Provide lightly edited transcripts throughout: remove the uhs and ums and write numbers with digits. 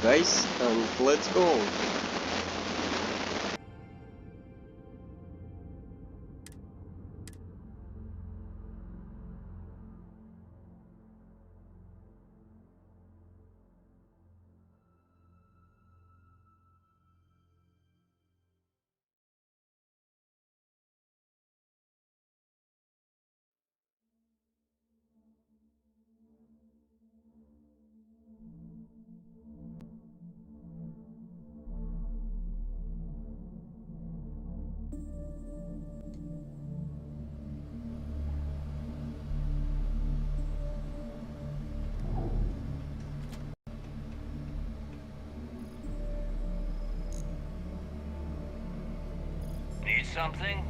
guys, and let's go. Need something?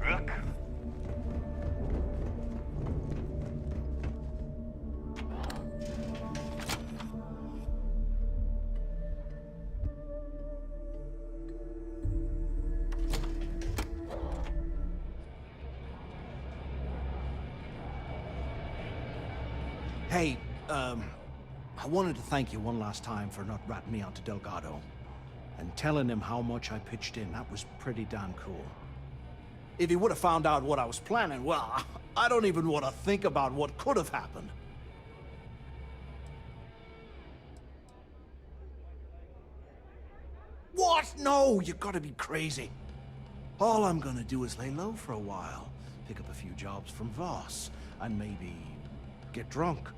Rook? Hey, I wanted to thank you one last time for not ratting me out to Delgado. And telling him how much I pitched in. That was pretty damn cool. If he would have found out what I was planning, well, I don't even want to think about what could have happened. What? No, you gotta be crazy. All I'm gonna do is lay low for a while, pick up a few jobs from Voss, and maybe get drunk.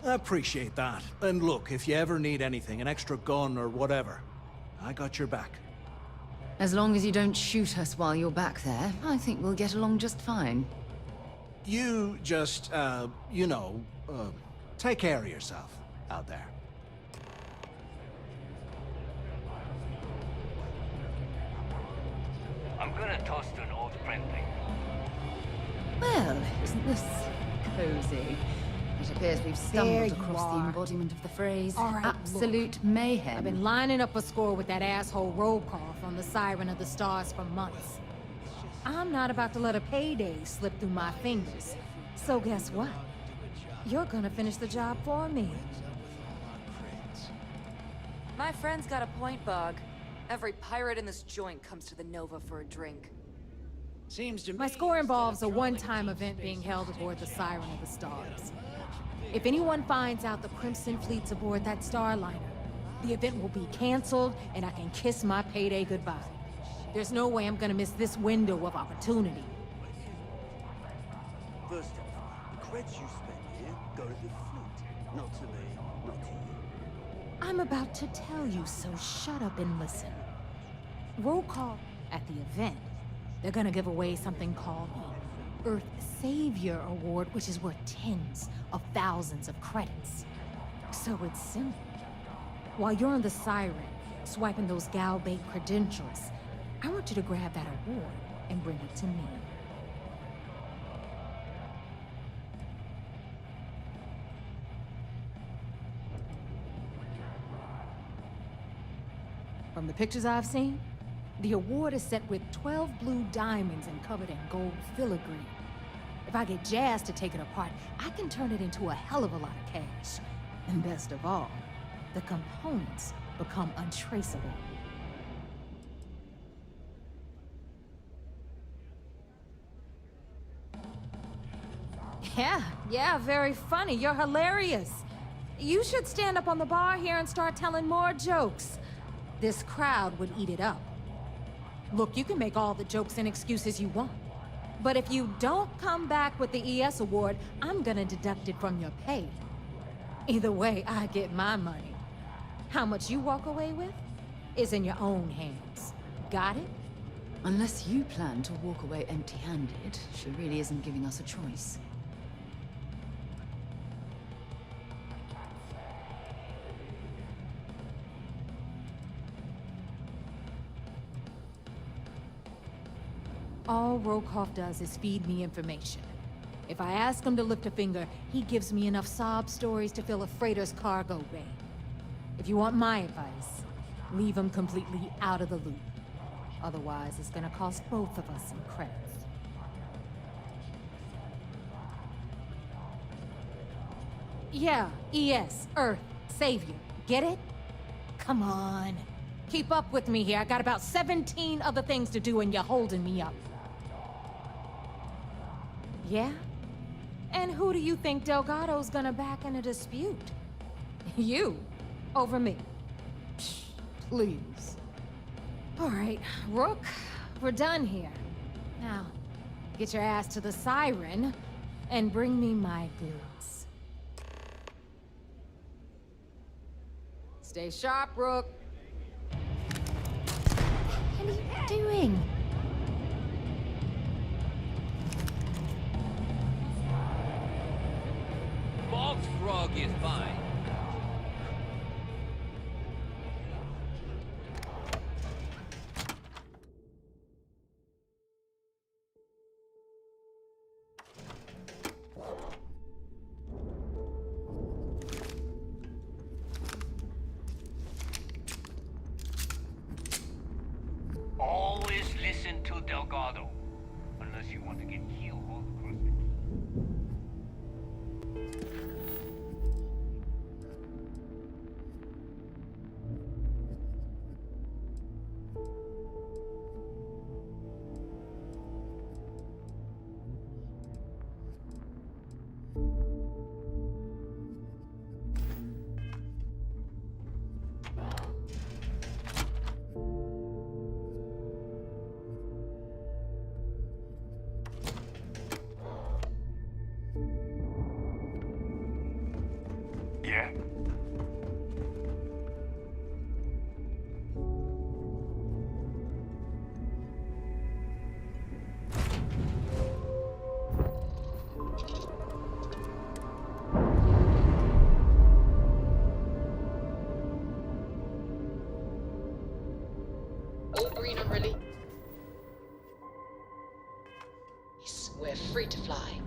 I appreciate that. And look, if you ever need anything, an extra gun or whatever, I got your back. As long as you don't shoot us while you're back there, I think we'll get along just fine. You just, take care of yourself out there. I'm gonna toast to an old friendly. Well, isn't this cozy? It appears we've There stumbled you across the are. embodiment of the phrase All right, absolute mayhem. I've been lining up a score with that asshole roll call from the Siren of the Stars for months. I'm not about to let a payday slip through my fingers. So guess what? You're gonna finish the job for me. My friend's got a point, Bug. Every pirate in this joint comes to the Nova for a drink. Seems to me My score involves a one-time event being held aboard the Siren of the Stars. If anyone finds out the Crimson Fleet's aboard that Starliner, the event will be canceled and I can kiss my payday goodbye. There's no way I'm gonna miss this window of opportunity. First off, the credits you spend here go to the fleet, not to me, not to you. I'm about to tell you, so shut up and listen. Roll call at the event. They're gonna give away something called the Earth Savior Award, which is worth tens of thousands of credits. So it's simple. While you're on the Siren, swiping those gal-bait credentials, I want you to grab that award and bring it to me. From the pictures I've seen, the award is set with 12 blue diamonds and covered in gold filigree. If I get Jazz to take it apart, I can turn it into a hell of a lot of cash. And best of all, the components become untraceable. Yeah, very funny. You're hilarious. You should stand up on the bar here and start telling more jokes. This crowd would eat it up. Look, you can make all the jokes and excuses you want. But if you don't come back with the ES award, I'm gonna deduct it from your pay. Either way, I get my money. How much you walk away with is in your own hands. Got it? Unless you plan to walk away empty-handed, she really isn't giving us a choice. All Rokoff does is feed me information. If I ask him to lift a finger, he gives me enough sob stories to fill a freighter's cargo bay. If you want my advice, Leave him completely out of the loop. Otherwise, it's gonna cost both of us some credits. Yeah, ES, Earth, Savior. Get it? Come on. Keep up with me here. I got about 17 other things to do and you're holding me up. Yeah? And who do you think Delgado's gonna back in a dispute? You. Over me. Psh, please. All right, Rook, we're done here. Now, get your ass to the siren and bring me my goods. Stay sharp, Rook. What are you doing? Bog's frog is fine. Always listen to Delgado, unless you want to get killed across the... Yeah? All green on release. We're free to fly.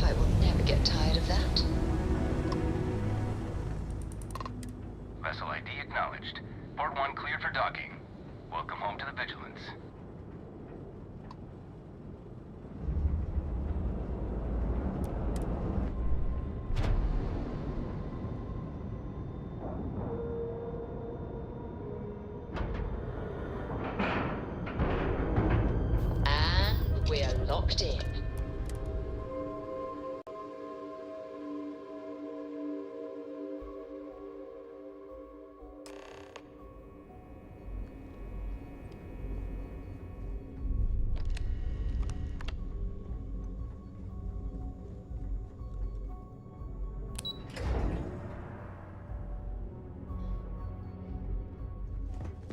I will never get tired of that. Vessel ID acknowledged. Port 1 cleared for docking. Welcome home to the Vigilance. And we're locked in.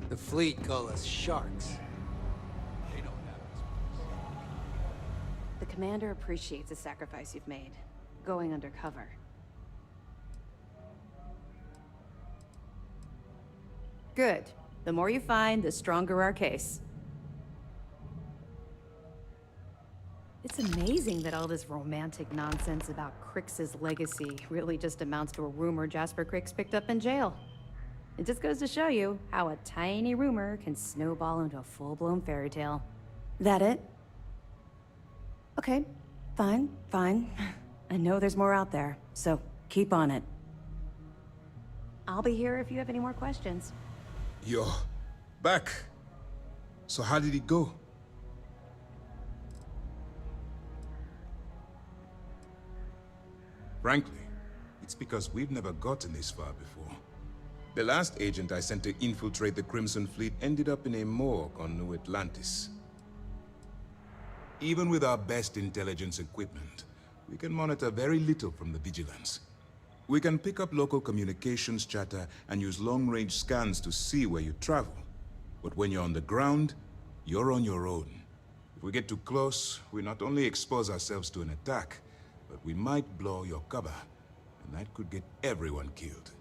The fleet call us sharks. The commander appreciates the sacrifice you've made, going undercover. Good. The more you find, the stronger our case. It's amazing that all this romantic nonsense about Crix's legacy really just amounts to a rumor Jasper Crix picked up in jail. It just goes to show you how a tiny rumor can snowball into a full-blown fairy tale. That it? Okay, fine. I know there's more out there, so keep on it. I'll be here if you have any more questions. You're back. So how did it go? Frankly, it's because we've never gotten this far before. The last agent I sent to infiltrate the Crimson Fleet ended up in a morgue on New Atlantis. Even with our best intelligence equipment, we can monitor very little from the Vigilance. We can pick up local communications chatter and use long-range scans to see where you travel. But when you're on the ground, you're on your own. If we get too close, we not only expose ourselves to an attack, but we might blow your cover, and that could get everyone killed.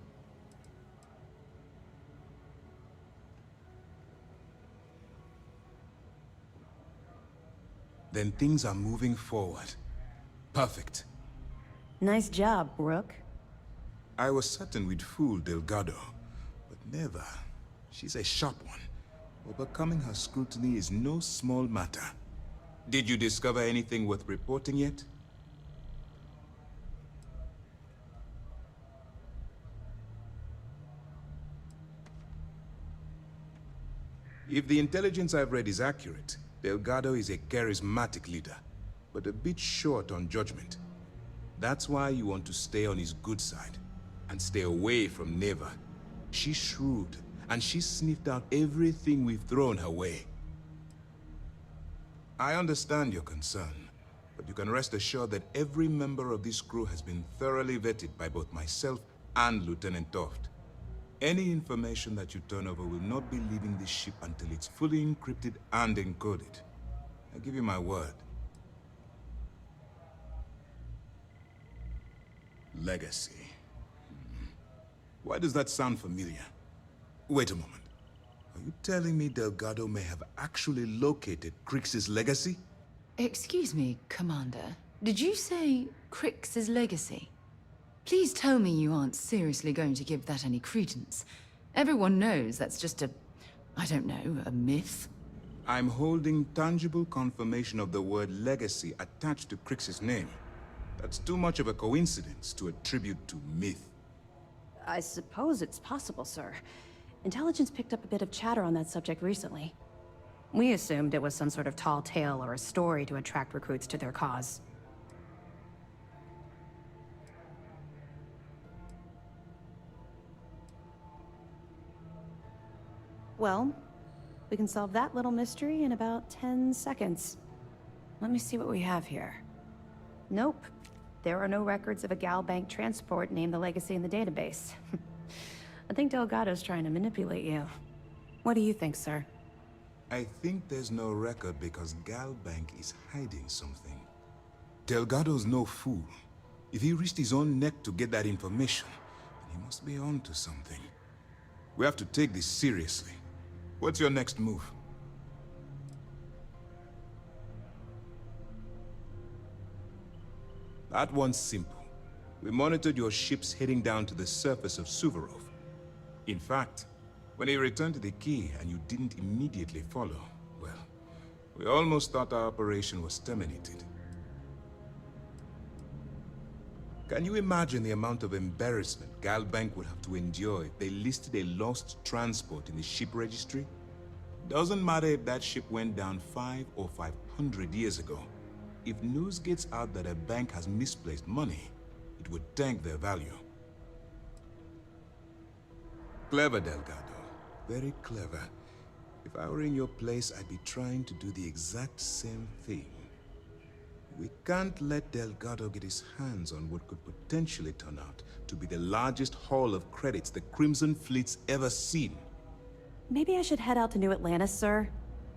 Then things are moving forward. Perfect. Nice job, Rook. I was certain we'd fool Delgado, but never. She's a sharp one. Overcoming her scrutiny is no small matter. Did you discover anything worth reporting yet? If the intelligence I've read is accurate, Delgado is a charismatic leader, but a bit short on judgment. That's why you want to stay on his good side, and stay away from Neva. She's shrewd, and she's sniffed out everything we've thrown her way. I understand your concern, but you can rest assured that every member of this crew has been thoroughly vetted by both myself and Lieutenant Toft. Any information that you turn over will not be leaving this ship until it's fully encrypted and encoded. I give you my word. Legacy. Why does that sound familiar? Wait a moment. Are you telling me Delgado may have actually located Crix's legacy? Excuse me, Commander. Did you say Crix's legacy? Please tell me you aren't seriously going to give that any credence. Everyone knows that's just I don't know, a myth. I'm holding tangible confirmation of the word legacy attached to Crix's name. That's too much of a coincidence to attribute to myth. I suppose it's possible, sir. Intelligence picked up a bit of chatter on that subject recently. We assumed it was some sort of tall tale or a story to attract recruits to their cause. Well, we can solve that little mystery in about 10 seconds. Let me see what we have here. Nope. There are no records of a Gal Bank transport named the Legacy in the database. I think Delgado's trying to manipulate you. What do you think, sir? I think there's no record because Gal Bank is hiding something. Delgado's no fool. If he risked his own neck to get that information, then he must be on to something. We have to take this seriously. What's your next move? That one's simple. We monitored your ships heading down to the surface of Suvorov. In fact, when he returned to the key and you didn't immediately follow, well, we almost thought our operation was terminated. Can you imagine the amount of embarrassment Gal Bank would have to endure if they listed a lost transport in the ship registry? Doesn't matter if that ship went down 5 or 500 years ago. If news gets out that a bank has misplaced money, it would tank their value. Clever, Delgado. Very clever. If I were in your place, I'd be trying to do the exact same thing. We can't let Delgado get his hands on what could potentially turn out to be the largest haul of credits the Crimson Fleet's ever seen. Maybe I should head out to New Atlantis, sir.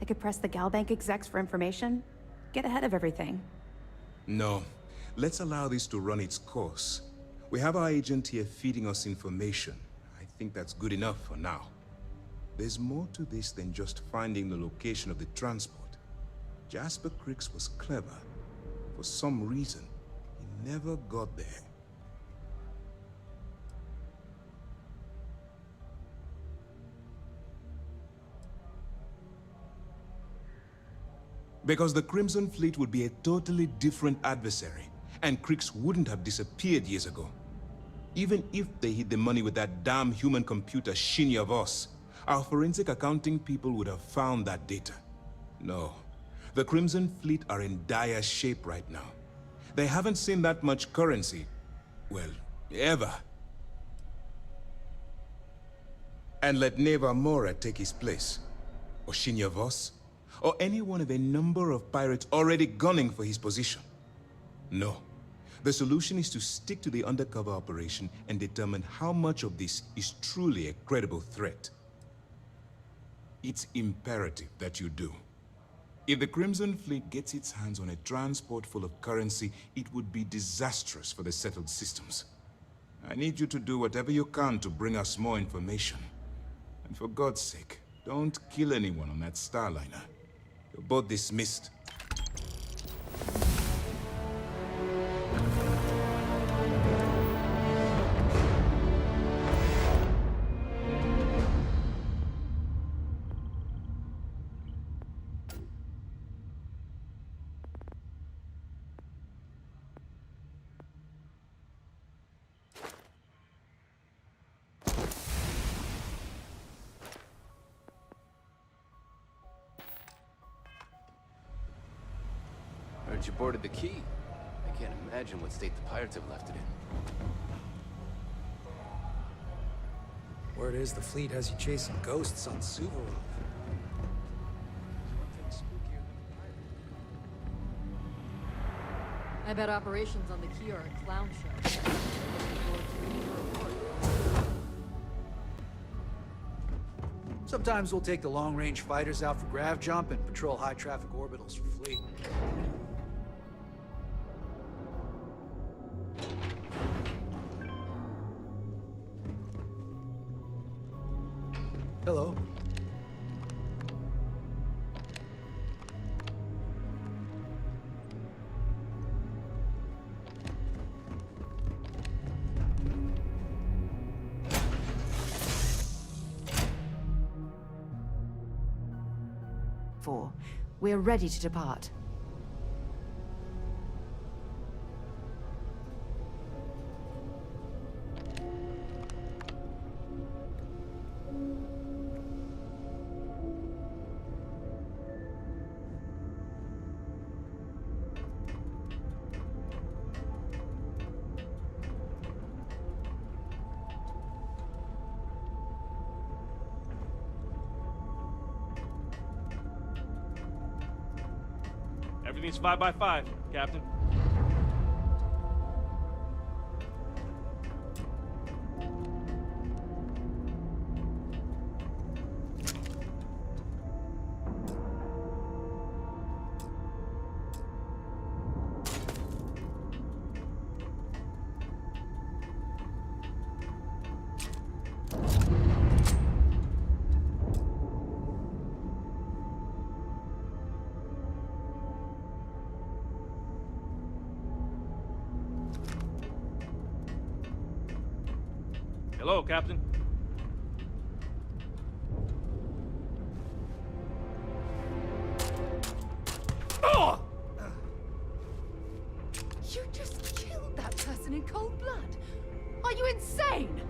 I could press the Gal Bank execs for information. Get ahead of everything. No. Let's allow this to run its course. We have our agent here feeding us information. I think that's good enough for now. There's more to this than just finding the location of the transport. Jasper Crix was clever. For some reason, he never got there. Because the Crimson Fleet would be a totally different adversary, and Crix wouldn't have disappeared years ago. Even if they hid the money with that damn human computer Shinya Voss, our forensic accounting people would have found that data. No. The Crimson Fleet are in dire shape right now. They haven't seen that much currency, well, ever. And let Neva Mora take his place, or Shinya Voss, or any one of a number of pirates already gunning for his position. No. The solution is to stick to the undercover operation and determine how much of this is truly a credible threat. It's imperative that you do. If the Crimson Fleet gets its hands on a transport full of currency, it would be disastrous for the settled systems. I need you to do whatever you can to bring us more information. And for God's sake, don't kill anyone on that Starliner. You're both dismissed. Heard you boarded the key. I can't imagine what state the pirates have left it in. Word is the fleet has you chasing ghosts on Suvorov. I bet operations on the key are a clown show. Sometimes we'll take the long-range fighters out for grav jump and patrol high-traffic orbitals for fleet. Hello. We're ready to depart. Everything's 5 by 5, Captain. Hello, Captain. Oh! You just killed that person in cold blood. Are you insane?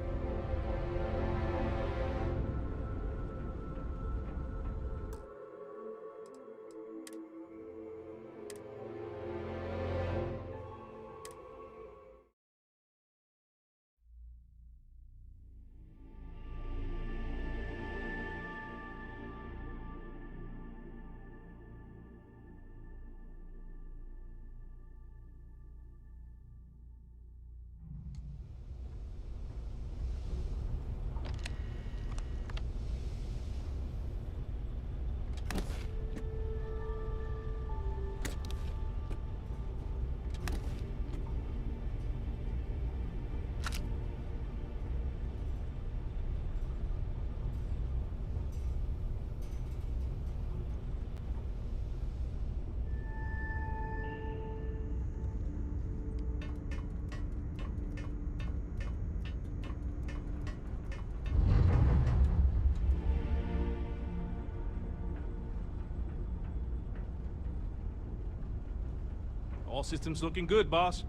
All systems looking good, boss.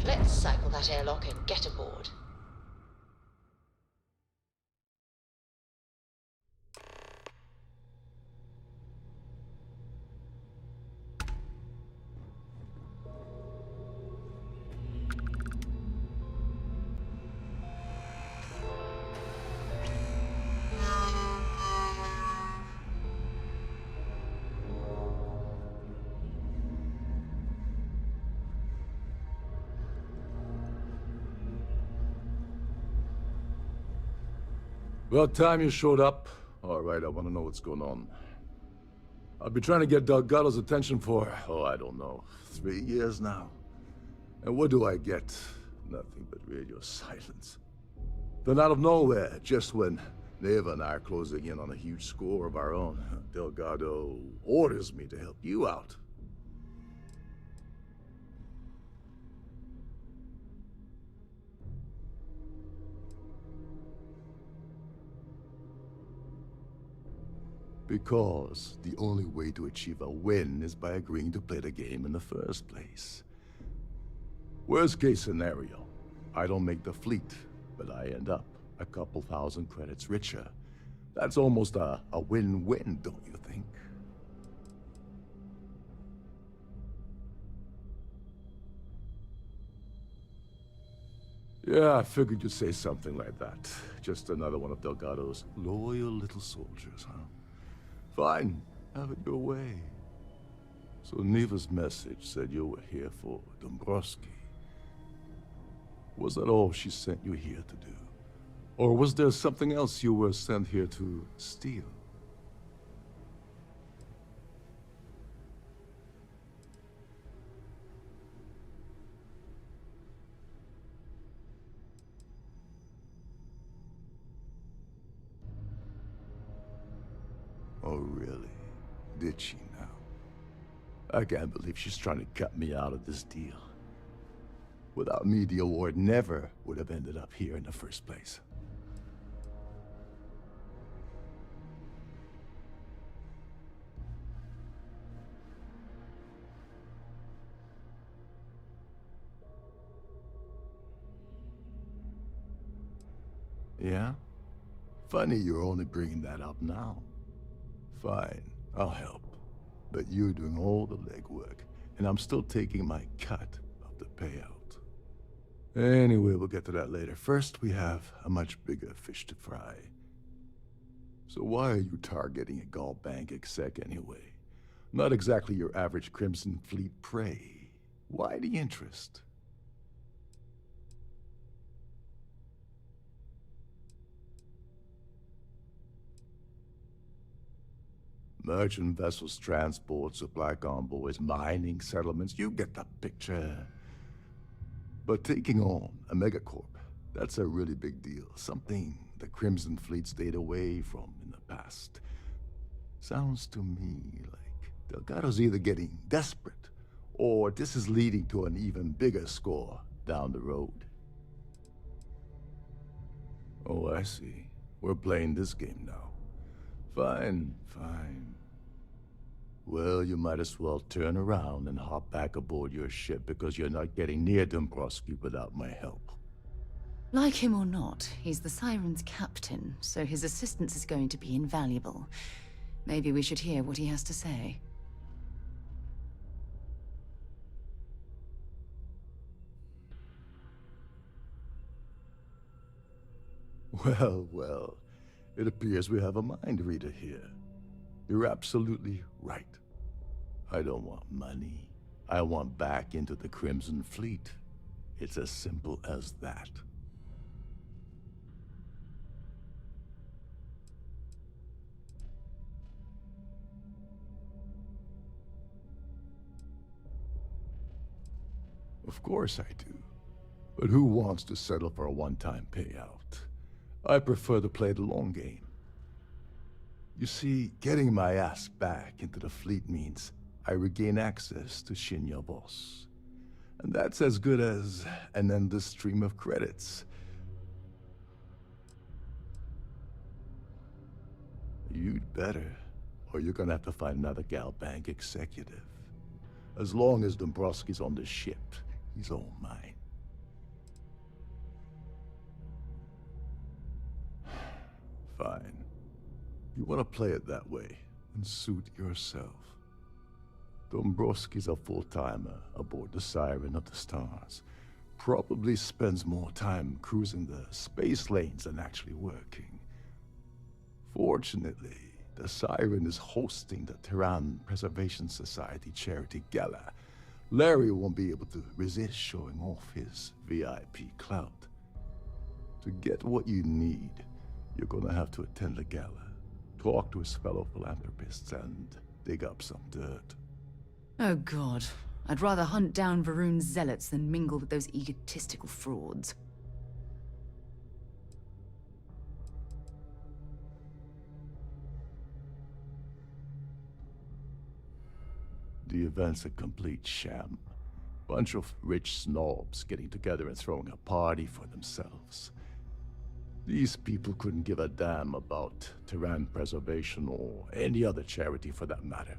Let's cycle that airlock and get aboard. About time you showed up. All right, I want to know what's going on. I've been trying to get Delgado's attention for, I don't know, 3 years now. And what do I get? Nothing but radio silence. Then out of nowhere, just when Neva and I are closing in on a huge score of our own, Delgado orders me to help you out. Because the only way to achieve a win is by agreeing to play the game in the first place. Worst case scenario, I don't make the fleet, but I end up a couple thousand credits richer. That's almost a win-win, don't you think? Yeah, I figured you'd say something like that. Just another one of Delgado's loyal little soldiers, huh? Fine, have it your way. So Neva's message said you were here for Dombrowski. Was that all she sent you here to do? Or was there something else you were sent here to steal? Oh, really? Did she now? I can't believe she's trying to cut me out of this deal. Without me, the award never would have ended up here in the first place. Yeah? Funny you're only bringing that up now. Fine, I'll help. But you're doing all the legwork, and I'm still taking my cut of the payout. Anyway, we'll get to that later. First, we have a much bigger fish to fry. So why are you targeting a Gall Bank exec anyway? Not exactly your average Crimson Fleet prey. Why the interest? Merchant vessels, transport, supply convoys, mining settlements, you get the picture. But taking on a megacorp, that's a really big deal. Something the Crimson Fleet stayed away from in the past. Sounds to me like Delgado's either getting desperate, or this is leading to an even bigger score down the road. Oh, I see. We're playing this game now. Fine, fine. Well, you might as well turn around and hop back aboard your ship because you're not getting near Dombrowski without my help. Like him or not, he's the Siren's captain, so his assistance is going to be invaluable. Maybe we should hear what he has to say. Well, well. It appears we have a mind reader here. You're absolutely right. I don't want money. I want back into the Crimson Fleet. It's as simple as that. Of course I do. But who wants to settle for a one-time payout? I prefer to play the long game. You see, getting my ass back into the fleet means I regain access to Shinya Boss. And that's as good as an endless stream of credits. You'd better, or you're gonna have to find another Gal Bank executive. As long as Dombrowski's on the ship, he's all mine. Fine. You want to play it that way, and suit yourself. Dombrowski's a full-timer aboard the Siren of the Stars. Probably spends more time cruising the space lanes than actually working. Fortunately, the Siren is hosting the Terran Preservation Society charity gala. Larry won't be able to resist showing off his VIP clout. To get what you need, you're gonna have to attend the gala, talk to his fellow philanthropists, and dig up some dirt. Oh god. I'd rather hunt down Varun's zealots than mingle with those egotistical frauds. The event's a complete sham. Bunch of rich snobs getting together and throwing a party for themselves. These people couldn't give a damn about Terran preservation or any other charity for that matter.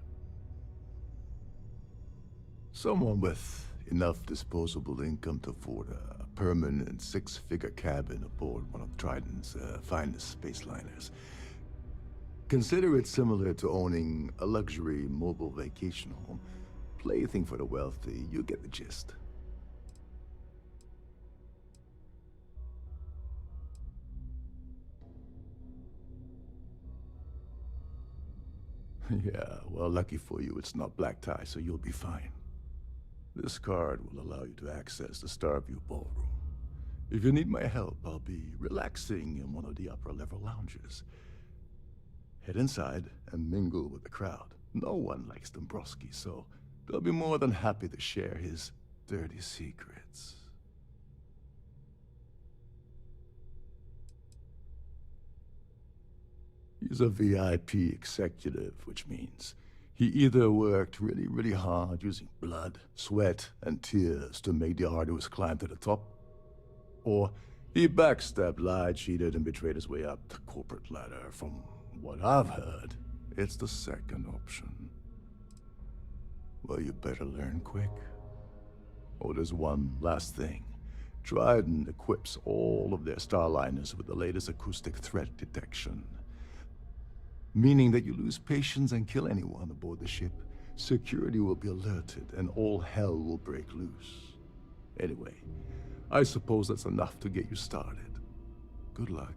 Someone with enough disposable income to afford a permanent six-figure cabin aboard one of Trident's finest spaceliners. Consider it similar to owning a luxury mobile vacation home. Plaything for the wealthy, you get the gist. Yeah, well, lucky for you, it's not black tie, so you'll be fine. This card will allow you to access the Starfield ballroom. If you need my help, I'll be relaxing in one of the upper-level lounges. Head inside and mingle with the crowd. No one likes Dombrowski, so they'll be more than happy to share his dirty secrets. He's a VIP executive, which means he either worked really, really hard using blood, sweat, and tears to make the arduous climb to the top, or he backstabbed, lied, cheated, and betrayed his way up the corporate ladder. From what I've heard, it's the second option. Well, you better learn quick. Oh, there's one last thing. Trident equips all of their starliners with the latest acoustic threat detection. Meaning that you lose patience and kill anyone aboard the ship, security will be alerted and all hell will break loose. Anyway, I suppose that's enough to get you started. Good luck.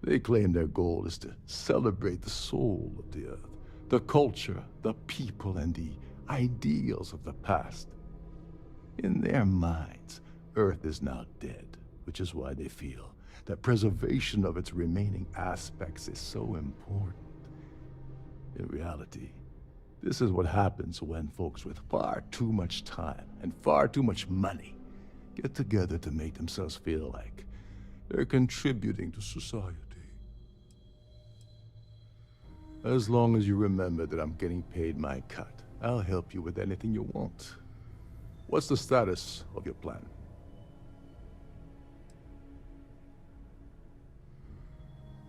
They claim their goal is to celebrate the soul of the Earth, the culture, the people, and the ideals of the past. In their minds, Earth is now dead, which is why they feel that preservation of its remaining aspects is so important. In reality, this is what happens when folks with far too much time and far too much money get together to make themselves feel like they're contributing to society. As long as you remember that I'm getting paid my cut, I'll help you with anything you want. What's the status of your plan?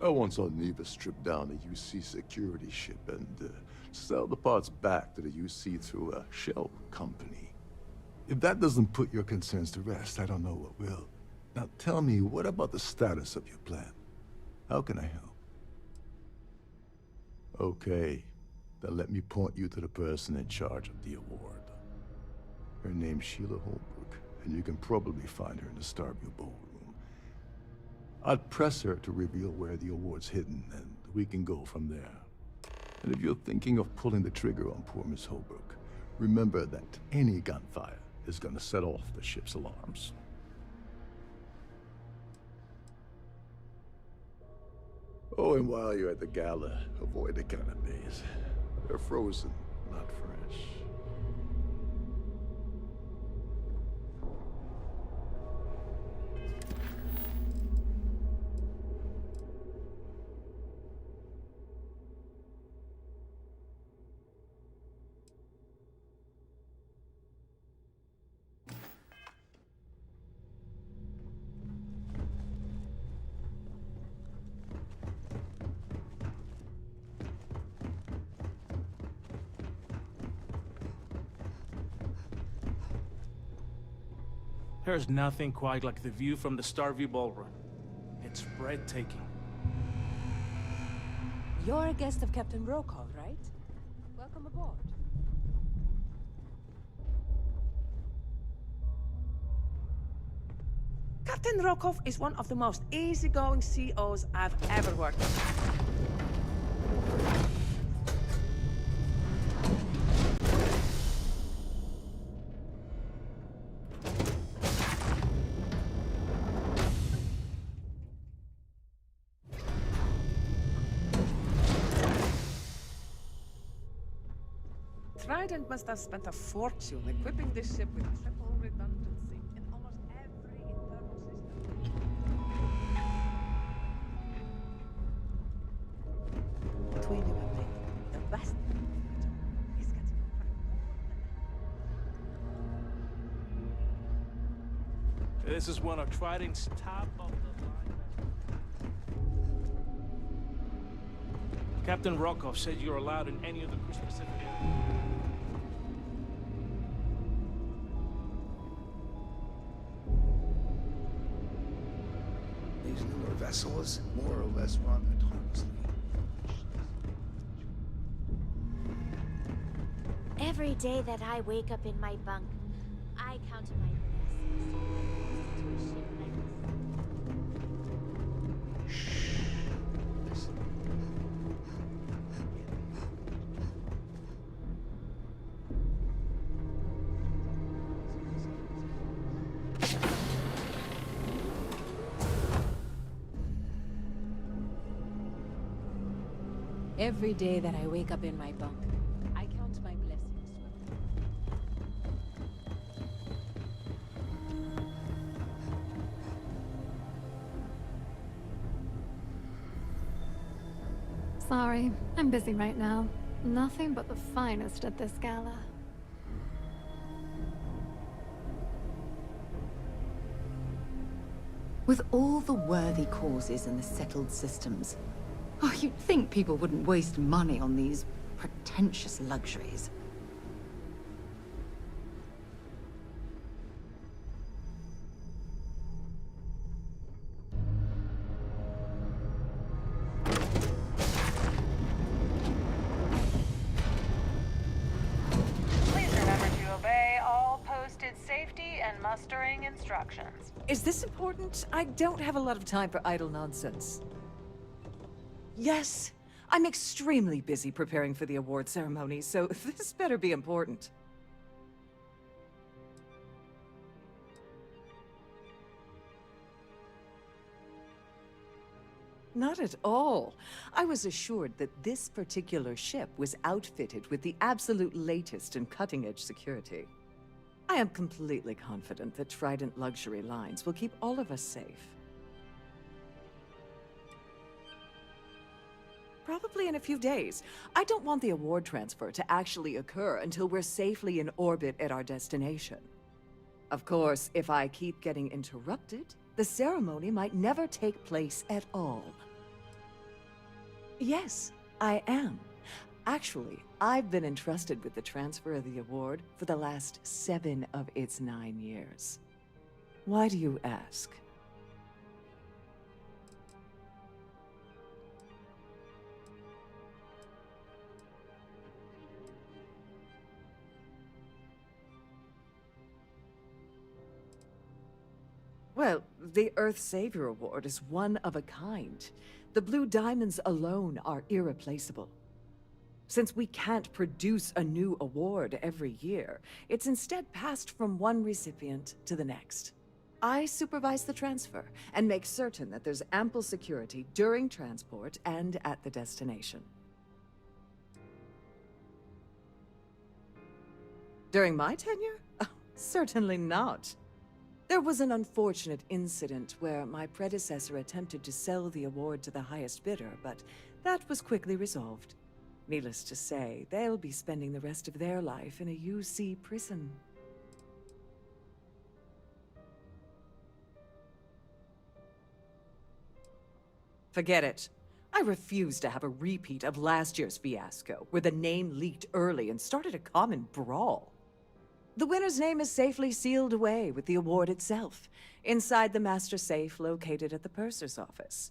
I once saw Neva strip down a UC security ship and sell the parts back to the UC through a shell company. If that doesn't put your concerns to rest, I don't know what will. Now tell me, what about the status of your plan? How can I help? Okay, then let me point you to the person in charge of the award. Her name's Sheila Holbrook, and you can probably find her in the Starfield ballroom. I'd press her to reveal where the award's hidden, and we can go from there. And if you're thinking of pulling the trigger on poor Miss Holbrook, remember that any gunfire is gonna set off the ship's alarms. Oh, and while you're at the gala, avoid the canapes. They're frozen, not fresh. There's nothing quite like the view from the Starfield ballroom. It's breathtaking. You're a guest of Captain Rokov, right? Welcome aboard. Captain Rokov is one of the most easygoing COs I've ever worked with. Trident must have spent a fortune equipping this ship with triple redundancy in almost every internal system. Between you and me, the best thing is getting This is one of Trident's top of the line. Captain Rokov said you're allowed in any of the crew specific areas. These newer vessels more or less run autonomously. Every day that I wake up in my bunk, I count my blessings. Every day that I wake up in my bunk, I count my blessings. Sorry, I'm busy right now. Nothing but the finest at this gala. With all the worthy causes and the settled systems, oh, you'd think people wouldn't waste money on these pretentious luxuries. Please remember to obey all posted safety and mustering instructions. Is this important? I don't have a lot of time for idle nonsense. Yes, I'm extremely busy preparing for the award ceremony, so this better be important. Not at all. I was assured that this particular ship was outfitted with the absolute latest and cutting-edge security. I am completely confident that Trident Luxury Lines will keep all of us safe. Probably in a few days. I don't want the award transfer to actually occur until we're safely in orbit at our destination. Of course, if I keep getting interrupted, the ceremony might never take place at all. Yes, I am. Actually, I've been entrusted with the transfer of the award for the last 7 of its 9 years. Why do you ask? Well, the Earth Savior Award is one of a kind. The Blue Diamonds alone are irreplaceable. Since we can't produce a new award every year, it's instead passed from one recipient to the next. I supervise the transfer and make certain that there's ample security during transport and at the destination. During my tenure? Oh, certainly not. There was an unfortunate incident where my predecessor attempted to sell the award to the highest bidder, but that was quickly resolved. Needless to say, they'll be spending the rest of their life in a UC prison. Forget it. I refuse to have a repeat of last year's fiasco, where the name leaked early and started a common brawl. The winner's name is safely sealed away with the award itself, inside the master safe located at the purser's office.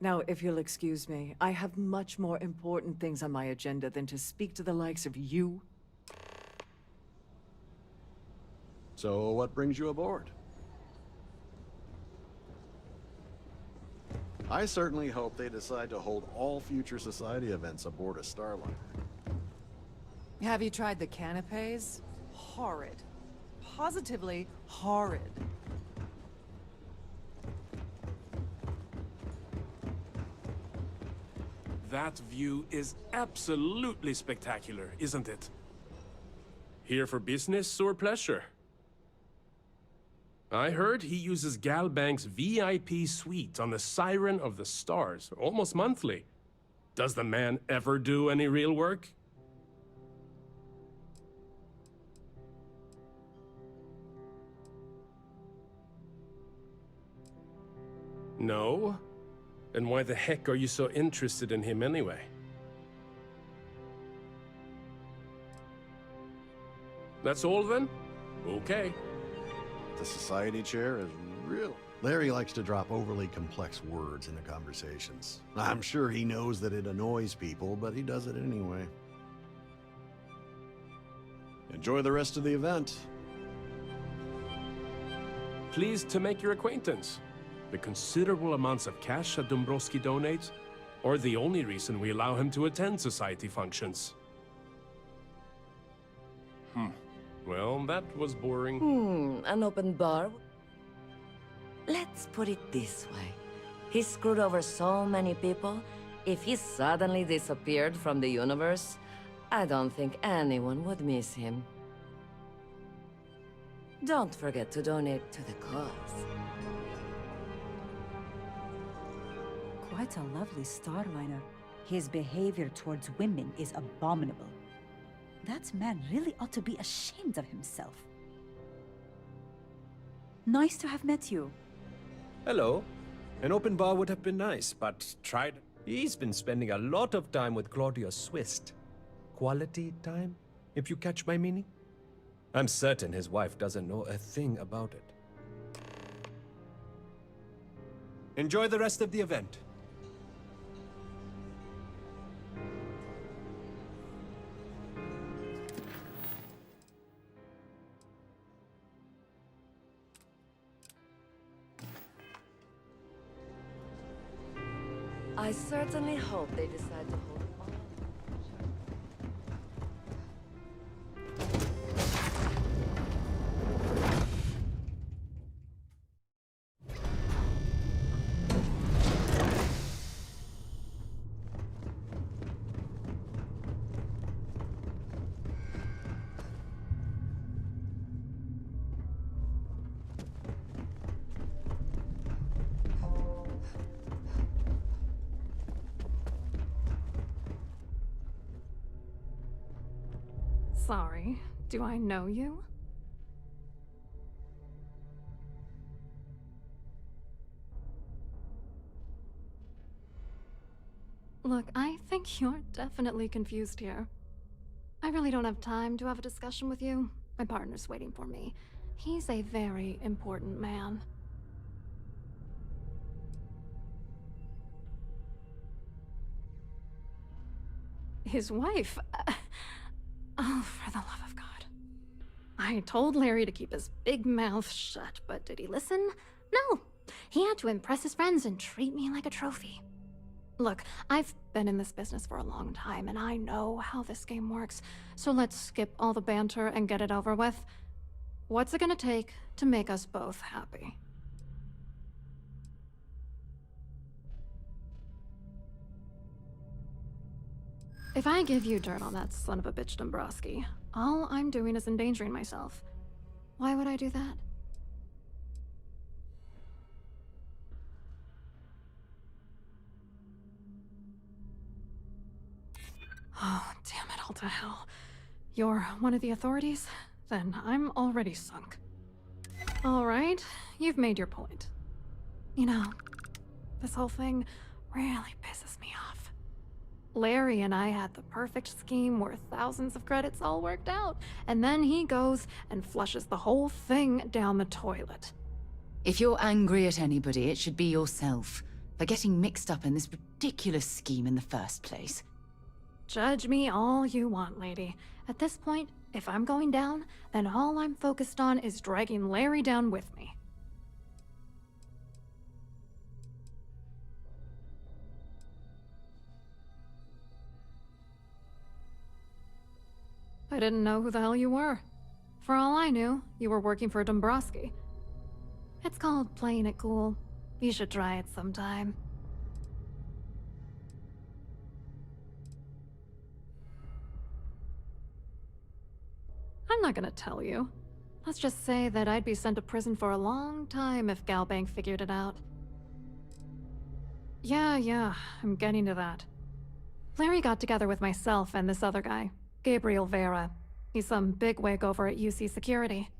Now, if you'll excuse me, I have much more important things on my agenda than to speak to the likes of you. So, what brings you aboard? I certainly hope they decide to hold all future society events aboard a Starliner. Have you tried the canapes? Horrid. Positively horrid. That view is absolutely spectacular, isn't it? Here for business or pleasure? I heard he uses Galbank's VIP suite on the Siren of the Stars, almost monthly. Does the man ever do any real work? No? And why the heck are you so interested in him anyway? That's all then? Okay. The society chair is real. Larry likes to drop overly complex words into conversations. I'm sure he knows that it annoys people, but he does it anyway. Enjoy the rest of the event. Pleased to make your acquaintance. The considerable amounts of cash that Dombrowski donates are the only reason we allow him to attend society functions. Well, that was boring. An open bar? Let's put it this way. He screwed over so many people. If he suddenly disappeared from the universe, I don't think anyone would miss him. Don't forget to donate to the cause. Quite a lovely Starliner. His behavior towards women is abominable. That man really ought to be ashamed of himself. Nice to have met you. Hello. An open bar would have been nice, but tried. He's been spending a lot of time with Claudia Swist. Quality time, if you catch my meaning? I'm certain his wife doesn't know a thing about it. Enjoy the rest of the event. I certainly hope they decide to hold on. Sorry, do I know you? Look, I think you're definitely confused here. I really don't have time to have a discussion with you. My partner's waiting for me. He's a very important man. His wife? Oh, for the love of God. I told Larry to keep his big mouth shut, but did he listen? No. He had to impress his friends and treat me like a trophy. Look, I've been in this business for a long time, and I know how this game works, so let's skip all the banter and get it over with. What's it gonna take to make us both happy? If I give you dirt on that son of a bitch Dombrowski, all I'm doing is endangering myself. Why would I do that? Oh, damn it all to hell. You're one of the authorities? Then I'm already sunk. All right, you've made your point. You know, this whole thing really pisses me off. Larry and I had the perfect scheme worth thousands of credits all worked out, and then he goes and flushes the whole thing down the toilet. If you're angry at anybody, it should be yourself for getting mixed up in this ridiculous scheme in the first place. Judge me all you want, lady. At this point, if I'm going down, then all I'm focused on is dragging Larry down with me. I didn't know who the hell you were. For all I knew, you were working for Dombrowski. It's called playing it cool. You should try it sometime. I'm not gonna tell you. Let's just say that I'd be sent to prison for a long time if Galbank figured it out. Yeah, I'm getting to that. Larry got together with myself and this other guy, Gabriel Vera. He's some bigwig over at UC Security.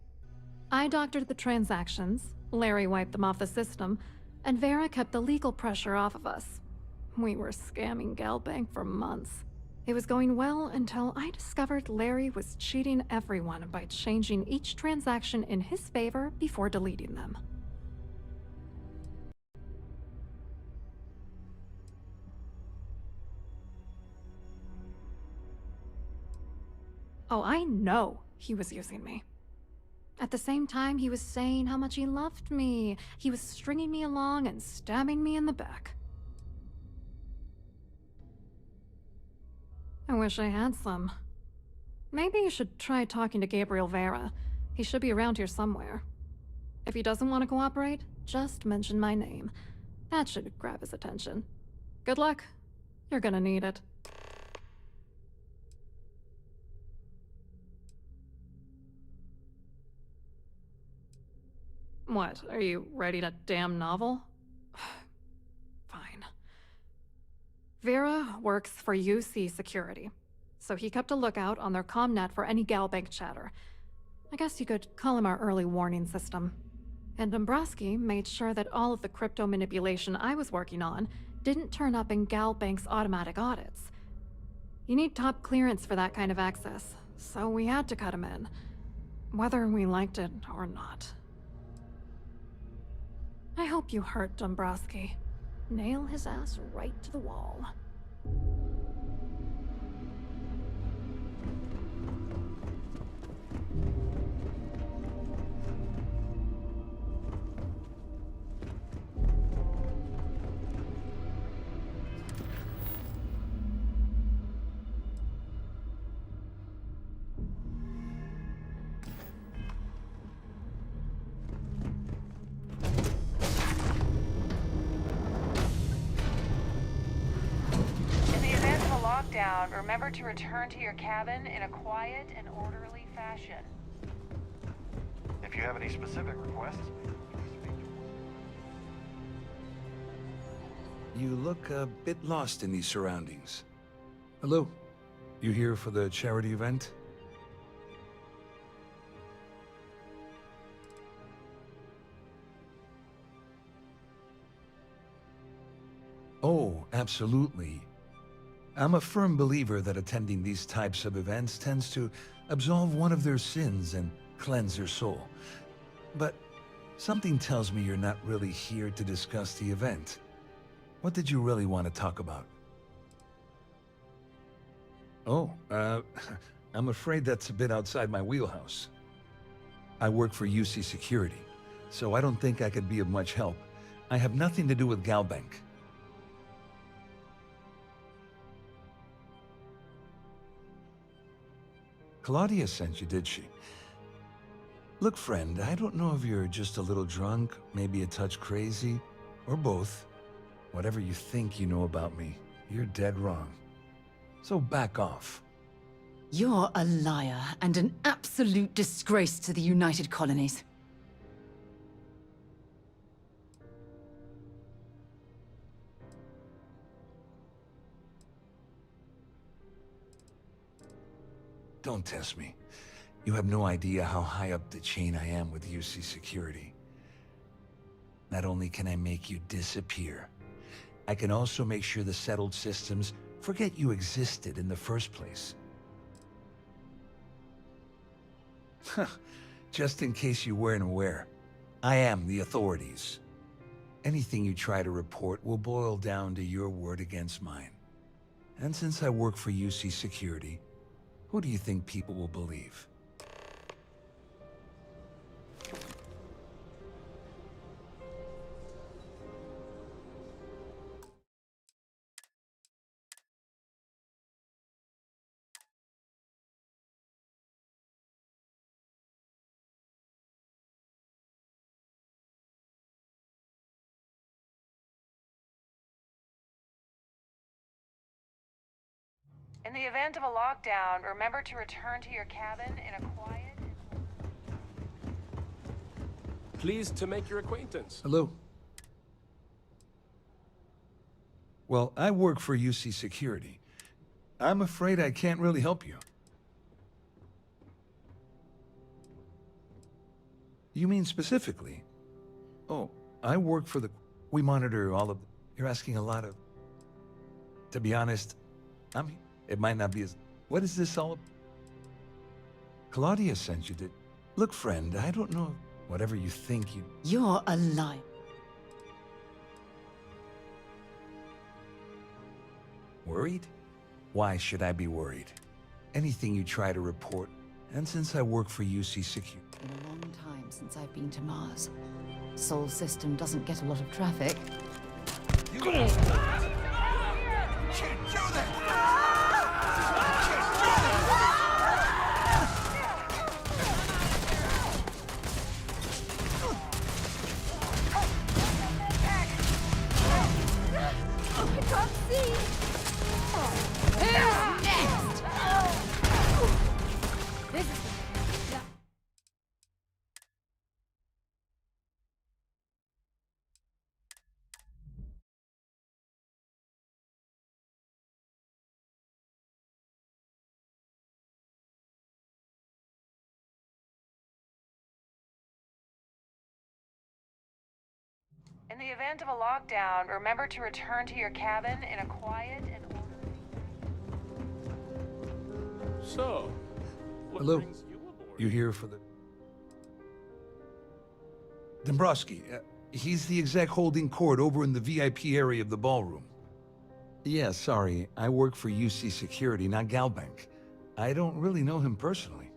I doctored the transactions, Larry wiped them off the system, and Vera kept the legal pressure off of us. We were scamming Galbank for months. It was going well until I discovered Larry was cheating everyone by changing each transaction in his favor before deleting them. Oh, I know he was using me. At the same time, he was saying how much he loved me. He was stringing me along and stabbing me in the back. I wish I had some. Maybe you should try talking to Gabriel Vera. He should be around here somewhere. If he doesn't want to cooperate, just mention my name. That should grab his attention. Good luck. You're gonna need it. What, are you writing a damn novel? Fine. Vera works for UC Security, so he kept a lookout on their commnet for any Galbank chatter. I guess you could call him our early warning system. And Dombrowski made sure that all of the crypto manipulation I was working on didn't turn up in Galbank's automatic audits. You need top clearance for that kind of access, so we had to cut him in, whether we liked it or not. I hope you hurt Dombrowski. Nail his ass right to the wall. Remember to return to your cabin in a quiet and orderly fashion. If you have any specific requests, You look a bit lost in these surroundings. Hello? You here for the charity event? Oh, absolutely. I'm a firm believer that attending these types of events tends to absolve one of their sins and cleanse their soul. But something tells me you're not really here to discuss the event. What did you really want to talk about? Oh, I'm afraid that's a bit outside my wheelhouse. I work for UC Security, so I don't think I could be of much help. I have nothing to do with Galbank. Claudia sent you, did she? Look, friend, I don't know if you're just a little drunk, maybe a touch crazy, or both. Whatever you think you know about me, you're dead wrong. So back off. You're a liar and an absolute disgrace to the United Colonies. Don't test me. You have no idea how high up the chain I am with UC Security. Not only can I make you disappear, I can also make sure the settled systems forget you existed in the first place. Just in case you weren't aware, I am the authorities. Anything you try to report will boil down to your word against mine. And since I work for UC Security, who do you think people will believe? In the event of a lockdown, remember to return to your cabin in a quiet... Pleased to make your acquaintance. Hello? Well, I work for UC Security. I'm afraid I can't really help you. You mean specifically? Oh, I work for the... We monitor all of... You're asking a lot of... To be honest, It might not be as... What is this all... Claudia sent you to... Look, friend, I don't know... Whatever you think you... You're a liar. Worried? Why should I be worried? Anything you try to report, and since I work for UC Security... It's been a long time since I've been to Mars. Sol system doesn't get a lot of traffic. You can't do that! In the event of a lockdown, remember to return to your cabin in a quiet and orderly... So, what Hello? brings you aboard? You here for the... Dombrowski, he's the exec holding court over in the VIP area of the ballroom. Yeah, sorry, I work for UC Security, not Galbank. I don't really know him personally.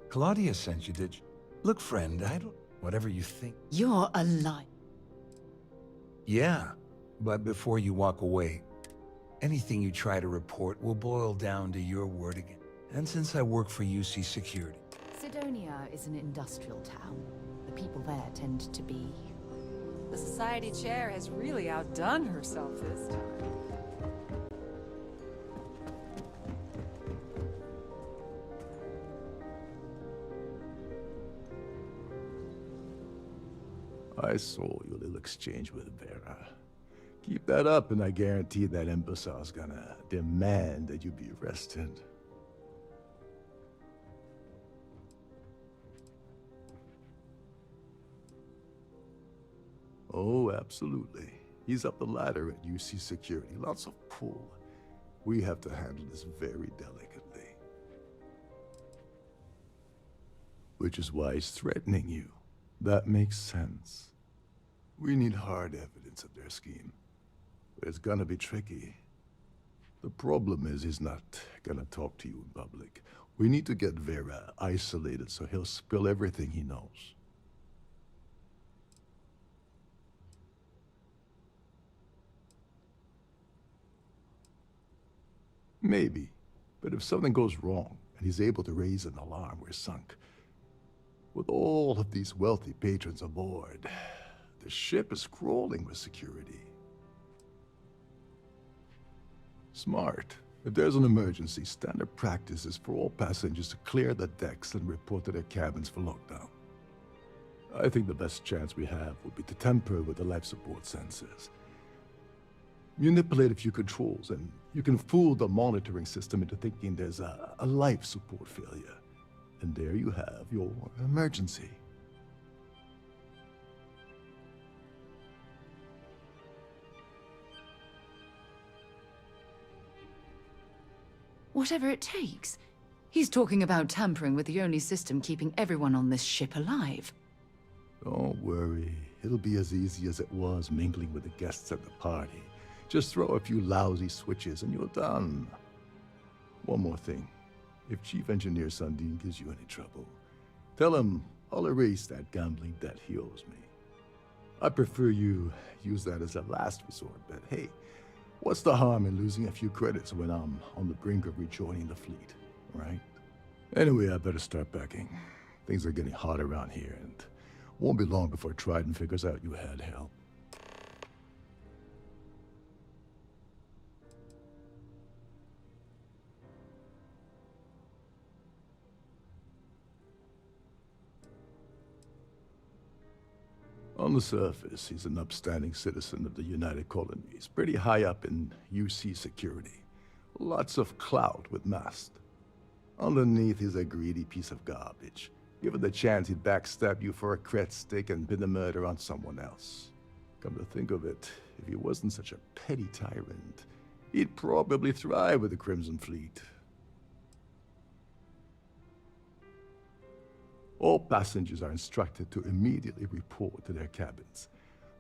Claudia sent you, did you? Look, friend, I don't... Whatever you think... You're a liar. Yeah, but before you walk away, anything you try to report will boil down to your word again. And since I work for UC Security... Sidonia is an industrial town. The people there tend to be... The society chair has really outdone herself this time. I saw your little exchange with Vera. Keep that up and I guarantee that imbecile's gonna demand that you be arrested. Oh, absolutely. He's up the ladder at UC Security. Lots of pull. We have to handle this very delicately. Which is why he's threatening you. That makes sense. We need hard evidence of their scheme. But it's gonna be tricky. The problem is he's not gonna talk to you in public. We need to get Vera isolated so he'll spill everything he knows. Maybe. But if something goes wrong and he's able to raise an alarm, we're sunk. With all of these wealthy patrons aboard, the ship is crawling with security. Smart. If there's an emergency, standard practice is for all passengers to clear the decks and report to their cabins for lockdown. I think the best chance we have would be to tamper with the life support sensors. Manipulate a few controls, and you can fool the monitoring system into thinking there's a life support failure. And there you have your emergency. Whatever it takes. He's talking about tampering with the only system keeping everyone on this ship alive. Don't worry. It'll be as easy as it was mingling with the guests at the party. Just throw a few lousy switches and you're done. One more thing. If Chief Engineer Sundin gives you any trouble, tell him I'll erase that gambling debt he owes me. I prefer you use that as a last resort, but hey, what's the harm in losing a few credits when I'm on the brink of rejoining the fleet, right? Anyway, I better start packing. Things are getting hot around here, and won't be long before Trident figures out you had help. On the surface, he's an upstanding citizen of the United Colonies, pretty high up in UC security. Lots of clout with Mast. Underneath, he's a greedy piece of garbage. Given the chance, he'd backstab you for a cret stick and pin the murder on someone else. Come to think of it, if he wasn't such a petty tyrant, he'd probably thrive with the Crimson Fleet. All passengers are instructed to immediately report to their cabins.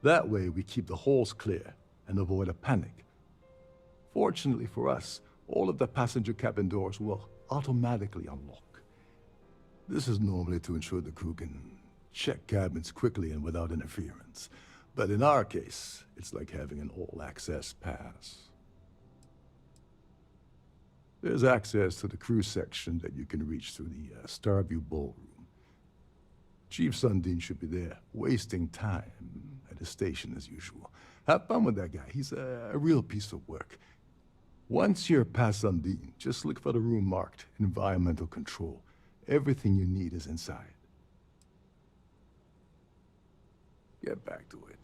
That way, we keep the halls clear and avoid a panic. Fortunately for us, all of the passenger cabin doors will automatically unlock. This is normally to ensure the crew can check cabins quickly and without interference. But in our case, it's like having an all-access pass. There's access to the crew section that you can reach through the Starview Ballroom. Chief Sundin should be there, wasting time at his station as usual. Have fun with that guy. He's a real piece of work. Once you're past Sundin, just look for the room marked Environmental Control. Everything you need is inside. Get back to it.